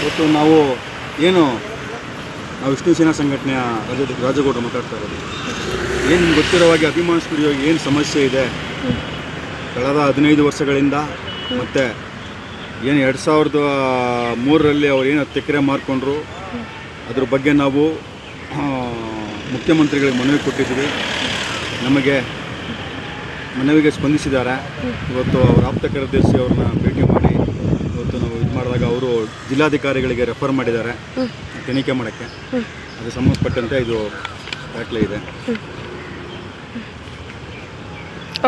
ಇವತ್ತು ನಾವು ಏನು ನಾವು ವಿಷ್ಣು ಸೇನಾ ಸಂಘಟನೆಯ ರಾಜಗೌಡರು ಮಾತಾಡ್ತಾ ಇರೋದು. ಏನು ನಿಮ್ಗೆ ಗೊತ್ತಿರೋ ಹಾಗೆ ಅಭಿಮಾನ್ ಸ್ಟುಡಿಯೋಗೆ ಏನು ಸಮಸ್ಯೆ ಇದೆ ಕಳೆದ 15 ವರ್ಷಗಳಿಂದ, ಮತ್ತು ಏನು 2003ರಲ್ಲಿ ಅವ್ರು ಏನು 10 ಎಕರೆ ಮಾರ್ಕೊಂಡ್ರು, ಅದ್ರ ಬಗ್ಗೆ ನಾವು ಮುಖ್ಯಮಂತ್ರಿಗಳಿಗೆ ಮನವಿ ಕೊಟ್ಟಿದ್ವಿ. ನಮಗೆ ಮನವಿಗೆ ಸ್ಪಂದಿಸಿದ್ದಾರೆ. ಇವತ್ತು ಅವರ ಆಪ್ತ ಕಾರ್ಯದರ್ಶಿ ಅವ್ರನ್ನ ಭೇಟಿ ಮಾಡಿ ಇವತ್ತು ನಾವು ಇದು ಮಾಡಿದಾಗ ಅವರು ಜಿಲ್ಲಾಧಿಕಾರಿಗಳಿಗೆ ರೆಫರ್ ಮಾಡಿದ್ದಾರೆ ತನಿಖೆ ಮಾಡೋಕ್ಕೆ. ಅದು ಸಂಬಂಧಪಟ್ಟಂತೆ ಇದು ದಾಖಲೆ ಇದೆ.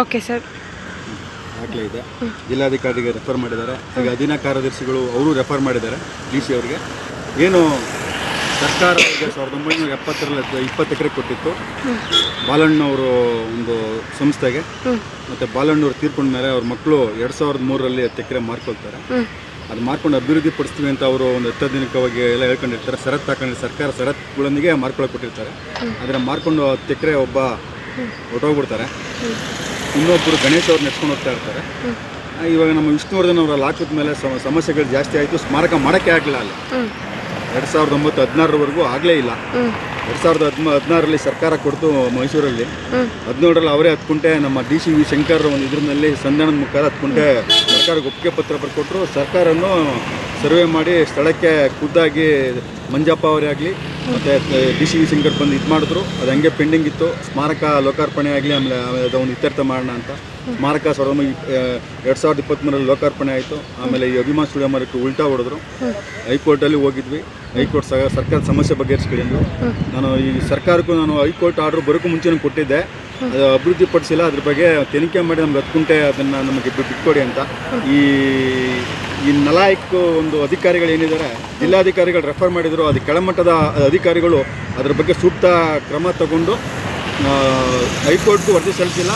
ಓಕೆ ಸರ್, ದಾಖಲೆ ಇದೆ. ಜಿಲ್ಲಾಧಿಕಾರಿಗೆ ರೆಫರ್ ಮಾಡಿದ್ದಾರೆ. ಈಗ ಅಧೀನ ಕಾರ್ಯದರ್ಶಿಗಳು ಅವರು ರೆಫರ್ ಮಾಡಿದ್ದಾರೆ DC ಅವರಿಗೆ. ಏನು ಸರ್ಕಾರ ಅವರಿಗೆ 1970ರಲ್ಲಿ 20 ಎಕರೆ ಕೊಟ್ಟಿತ್ತು ಬಾಲಣ್ಣವರು ಒಂದು ಸಂಸ್ಥೆಗೆ. ಮತ್ತು ಬಾಲಣ್ಣವ್ರು ತೀರ್ಕೊಂಡ ಮೇಲೆ ಅವ್ರ ಮಕ್ಕಳು 2003ರಲ್ಲಿ 10 ಎಕರೆ ಮಾರ್ಕೊಳ್ತಾರೆ. ಅದು ಮಾರ್ಕೊಂಡು ಅಭಿವೃದ್ಧಿ ಪಡಿಸ್ತೀವಿ ಅಂತ ಅವರು ಒಂದು 10 ದಿನಕ್ಕವಾಗಿ ಎಲ್ಲ ಹೇಳ್ಕೊಂಡಿರ್ತಾರೆ. ಷರತ್ತು ಹಾಕೊಂಡು ಸರ್ಕಾರ ಷರತ್ತುಗಳೊಂದಿಗೆ ಮಾರ್ಕೊಳ್ಳೋಕೆ ಕೊಟ್ಟಿರ್ತಾರೆ. ಆದರೆ ಮಾರ್ಕೊಂಡು 10 ಎಕರೆ ಒಬ್ಬ ಹೊರಟೋಗ್ಬಿಡ್ತಾರೆ. ಇನ್ನೊಬ್ಬರು ಗಣೇಶ್ ಅವ್ರು ನೆಡ್ಸ್ಕೊಂಡು ಹೋಗ್ತಾ ಇರ್ತಾರೆ. ಇವಾಗ ನಮ್ಮ ವಿಷ್ಣುವರ್ಧನ್ ಅವರಲ್ಲಿ ಹಾಕಿದ ಮೇಲೆ ಸಮಸ್ಯೆಗಳು ಜಾಸ್ತಿ ಆಯಿತು. ಸ್ಮಾರಕ ಮಾಡೋಕ್ಕೆ ಆಗಲಿಲ್ಲ. ಅಲ್ಲಿ 2009-16ರವರೆಗೂ ಆಗಲೇ ಇಲ್ಲ. 2016ರಲ್ಲಿ ಸರ್ಕಾರ ಕೊಡ್ತು ಮೈಸೂರಲ್ಲಿ. 17ರಲ್ಲಿ ಅವರೇ 10 ಕುಂಟೆ ನಮ್ಮ DC ಶಂಕರ್ ಒಂದು ಇದ್ರಲ್ಲಿ ಸಂಧಾನದ ಮುಖಾಂತರ 10 ಕುಂಟೆ ಸರ್ಕಾರಕ್ಕೆ ಒಪ್ಪಿಗೆ ಪತ್ರ ಬರ್ಕೊಟ್ರು. ಸರ್ಕಾರವನ್ನು ಸರ್ವೆ ಮಾಡಿ ಸ್ಥಳಕ್ಕೆ ಖುದ್ದಾಗಿ ಮಂಜಪ್ಪ ಅವರೇ ಆಗಲಿ ಮತ್ತು DC ಶಂಕರ್ ಬಂದು ಇದು ಮಾಡಿದ್ರು. ಅದು ಹಂಗೆ ಪೆಂಡಿಂಗ್ ಇತ್ತು. ಸ್ಮಾರಕ ಲೋಕಾರ್ಪಣೆ ಆಗಲಿ, ಆಮೇಲೆ ಅದೊಂದು ಇತ್ಯರ್ಥ ಮಾಡೋಣ ಅಂತ. ಸ್ಮಾರಕ 2023ರಲ್ಲಿ ಲೋಕಾರ್ಪಣೆ ಆಯಿತು. ಆಮೇಲೆ ಈ ಅಭಿಮಾನ್ ಸ್ಟುಡಿಯೋ ಮಾರಕ್ಕೆ ಉಲ್ಟಾ ಹೊಡೆದ್ರು. ಹೈಕೋರ್ಟಲ್ಲಿ ಹೋಗಿದ್ವಿ. ಹೈಕೋರ್ಟ್ ಸರ್ಕಾರದ ಸಮಸ್ಯೆ ಬಗೆಹರಿಸ್ಕೊಂಡಿದ್ದು. ನಾನು ಈ ಸರ್ಕಾರಕ್ಕೂ ನಾನು ಹೈಕೋರ್ಟ್ ಆರ್ಡ್ರ್ ಬರೋಕ್ಕೂ ಮುಂಚೆ ಕೊಟ್ಟಿದ್ದೆ. ಅದು ಅಭಿವೃದ್ಧಿಪಡಿಸಿಲ್ಲ. ಅದ್ರ ಬಗ್ಗೆ ತನಿಖೆ ಮಾಡಿ ನಮ್ಗೆ 10 ಕುಂಟೆ ಅದನ್ನು ನಮಗೆ ಬಿಟ್ಕೊಡಿ ಅಂತ. ಈ ನಲಾಯಕ್ ಒಂದು ಅಧಿಕಾರಿಗಳು ಏನಿದ್ದಾರೆ, ಜಿಲ್ಲಾಧಿಕಾರಿಗಳು ರೆಫರ್ ಮಾಡಿದರು. ಅದು ಕೆಳಮಟ್ಟದ ಅಧಿಕಾರಿಗಳು ಅದ್ರ ಬಗ್ಗೆ ಸೂಕ್ತ ಕ್ರಮ ತಗೊಂಡು ಹೈಕೋರ್ಟ್ಗೂ ವರದಿ ಸಲ್ಲಿಸಿಲ್ಲ,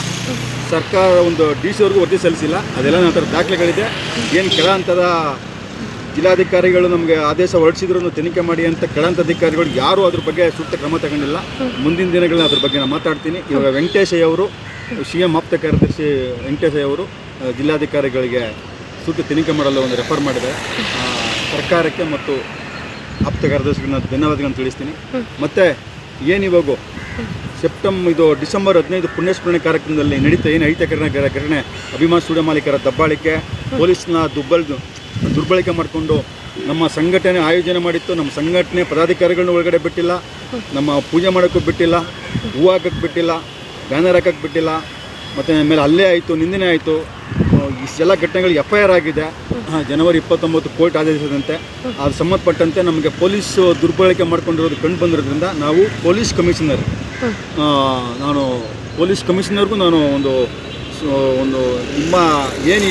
ಸರ್ಕಾರ ಒಂದು DC ಅವ್ರಿಗೂ ವರದಿ ಸಲ್ಲಿಸಿಲ್ಲ. ಅದೆಲ್ಲ ನಂತರ ದಾಖಲೆಗಳಿದೆ. ಏನು ಕೆಳ ಹಂತದ ಜಿಲ್ಲಾಧಿಕಾರಿಗಳು ನಮಗೆ ಆದೇಶ ಹೊರಡಿಸಿದ್ರು ತನಿಖೆ ಮಾಡಿ ಅಂತ, ಕೆಳಹಂತ ಅಧಿಕಾರಿಗಳು ಯಾರೂ ಅದ್ರ ಬಗ್ಗೆ ಸೂಕ್ತ ಕ್ರಮ ತಗೊಂಡಿಲ್ಲ. ಮುಂದಿನ ದಿನಗಳಲ್ಲಿ ಅದ್ರ ಬಗ್ಗೆ ನಾನು ಮಾತಾಡ್ತೀನಿ. ಇವಾಗ ವೆಂಕಟೇಶಯ್ಯ ಅವರು CM ಆಪ್ತ ಕಾರ್ಯದರ್ಶಿ ವೆಂಕಟೇಶಯ್ಯ ಅವರು ಜಿಲ್ಲಾಧಿಕಾರಿಗಳಿಗೆ ಸೂಕ್ತ ತನಿಖೆ ಮಾಡಲು ಒಂದು ರೆಫರ್ ಮಾಡಿದ್ದಾರೆ. ಸರ್ಕಾರಕ್ಕೆ ಮತ್ತು ಆಪ್ತ ಕಾರ್ಯದರ್ಶಿಗಳನ್ನ ಧನ್ಯವಾದಗಳನ್ನು ತಿಳಿಸ್ತೀನಿ. ಮತ್ತು ಏನಿವಾಗ ಡಿಸೆಂಬರ್ 15 ಪುಣ್ಯಸ್ಮರಣೆ ಕಾರ್ಯಕ್ರಮದಲ್ಲಿ ನಡೀತಾ ಏನು ಐತಕರಣೆ ಅಭಿಮಾನ್ ಸ್ಟುಡಿಯೋ ಮಾಲೀಕರ ದಬ್ಬಾಳಿಕೆ, ಪೊಲೀಸ್ನ ದುರ್ಬಳಕೆ ಮಾಡಿಕೊಂಡು ನಮ್ಮ ಸಂಘಟನೆ ಆಯೋಜನೆ ಮಾಡಿತ್ತು. ನಮ್ಮ ಸಂಘಟನೆ ಪದಾಧಿಕಾರಿಗಳನ್ನ ಒಳಗಡೆ ಬಿಟ್ಟಿಲ್ಲ, ನಮ್ಮ ಪೂಜೆ ಮಾಡೋಕ್ಕೂ ಬಿಟ್ಟಿಲ್ಲ, ಹೂವು ಹಾಕಕ್ಕೆ ಬಿಟ್ಟಿಲ್ಲ, ಬ್ಯಾನರ್ ಹಾಕಕ್ಕೆ ಬಿಟ್ಟಿಲ್ಲ. ಮತ್ತು ಮೇಲೆ ಅಲ್ಲೇ ಆಯಿತು, ನಿಂದನೆ ಆಯಿತು. ಇಷ್ಟೆಲ್ಲ ಘಟನೆಗಳಿಗೆ FIR ಆಗಿದೆ. ಜನವರಿ 29 ಕೋರ್ಟ್ ಆದೇಶದಂತೆ ಅದು ಸಂಬಂಧಪಟ್ಟಂತೆ ನಮಗೆ ಪೊಲೀಸ್ ದುರ್ಬಳಕೆ ಮಾಡ್ಕೊಂಡಿರೋದು ಕಂಡು ಬಂದಿರೋದ್ರಿಂದ ನಾವು ಪೊಲೀಸ್ ಕಮಿಷನರ್ಗೂ ನಾನು ಒಂದು ನಿಮ್ಮ ಏನು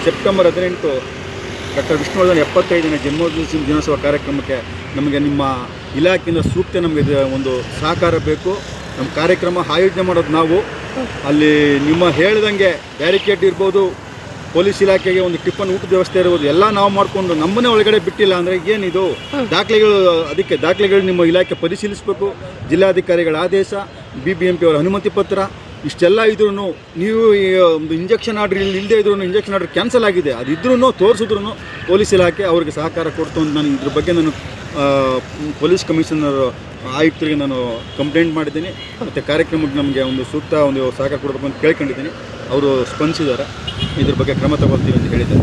ಸೆಪ್ಟೆಂಬರ್ 18 ಡಾಕ್ಟರ್ ವಿಷ್ಣುವರ್ಧನ್ 75ನೇ ದಿನೋತ್ಸವ ಕಾರ್ಯಕ್ರಮಕ್ಕೆ ನಮಗೆ ನಿಮ್ಮ ಇಲಾಖೆಯಿಂದ ಸೂಕ್ತ ನಮಗೆ ಒಂದು ಸಹಕಾರ ಬೇಕು. ನಮ್ಮ ಕಾರ್ಯಕ್ರಮ ಆಯೋಜನೆ ಮಾಡೋದು ನಾವು ಅಲ್ಲಿ ನಿಮ್ಮ ಹೇಳ್ದಂಗೆ ಬ್ಯಾರಿಕೇಡ್ ಇರ್ಬೋದು, ಪೊಲೀಸ್ ಇಲಾಖೆಗೆ ಒಂದು ಟಿಫನ್ ಊಟದ ವ್ಯವಸ್ಥೆ ಇರ್ಬೋದು, ಎಲ್ಲ ನಾವು ಮಾಡಿಕೊಂಡು ನಮ್ಮನ್ನೇ ಒಳಗಡೆ ಬಿಟ್ಟಿಲ್ಲ ಅಂದರೆ ಏನಿದು ದಾಖಲೆಗಳು? ಅದಕ್ಕೆ ದಾಖಲೆಗಳು ನಿಮ್ಮ ಇಲಾಖೆ ಪರಿಶೀಲಿಸಬೇಕು. ಜಿಲ್ಲಾಧಿಕಾರಿಗಳ ಆದೇಶ, BBMP ಅವರ ಅನುಮತಿ ಪತ್ರ ಇಷ್ಟೆಲ್ಲ ಇದ್ರೂ ನೀವು ಒಂದು ಇಂಜೆಕ್ಷನ್ ಆರ್ಡ್ರ್ ಇಲ್ಲದೇ ಇದ್ರೂ ಇಂಜೆಕ್ಷನ್ ಆರ್ಡ್ರ್ ಕ್ಯಾನ್ಸಲ್ ಆಗಿದೆ. ಅದು ಇದ್ರೂ ತೋರಿಸಿದ್ರು ಪೊಲೀಸ್ ಇಲಾಖೆ ಅವ್ರಿಗೆ ಸಹಕಾರ ಕೊಡ್ತು ಅಂತ ನಾನು ಇದ್ರ ಬಗ್ಗೆ ನಾನು ಪೊಲೀಸ್ ಕಮಿಷನರ್ ಆಯುಕ್ತರಿಗೆ ನಾನು ಕಂಪ್ಲೇಂಟ್ ಮಾಡಿದ್ದೀನಿ. ಮತ್ತು ಕಾರ್ಯಕ್ರಮಕ್ಕೆ ನಮಗೆ ಒಂದು ಸೂಕ್ತ ಒಂದು ಸಹಕಾರ ಕೊಡಬೇಕು ಅಂತ ಕೇಳ್ಕೊಂಡಿದ್ದೀನಿ. ಅವರು ಸ್ಪಂದಿಸಿದ್ದಾರೆ. ಇದ್ರ ಬಗ್ಗೆ ಕ್ರಮ ತಗೊಳ್ತೀವಿ ಅಂತ ಹೇಳಿದ್ದಾರೆ.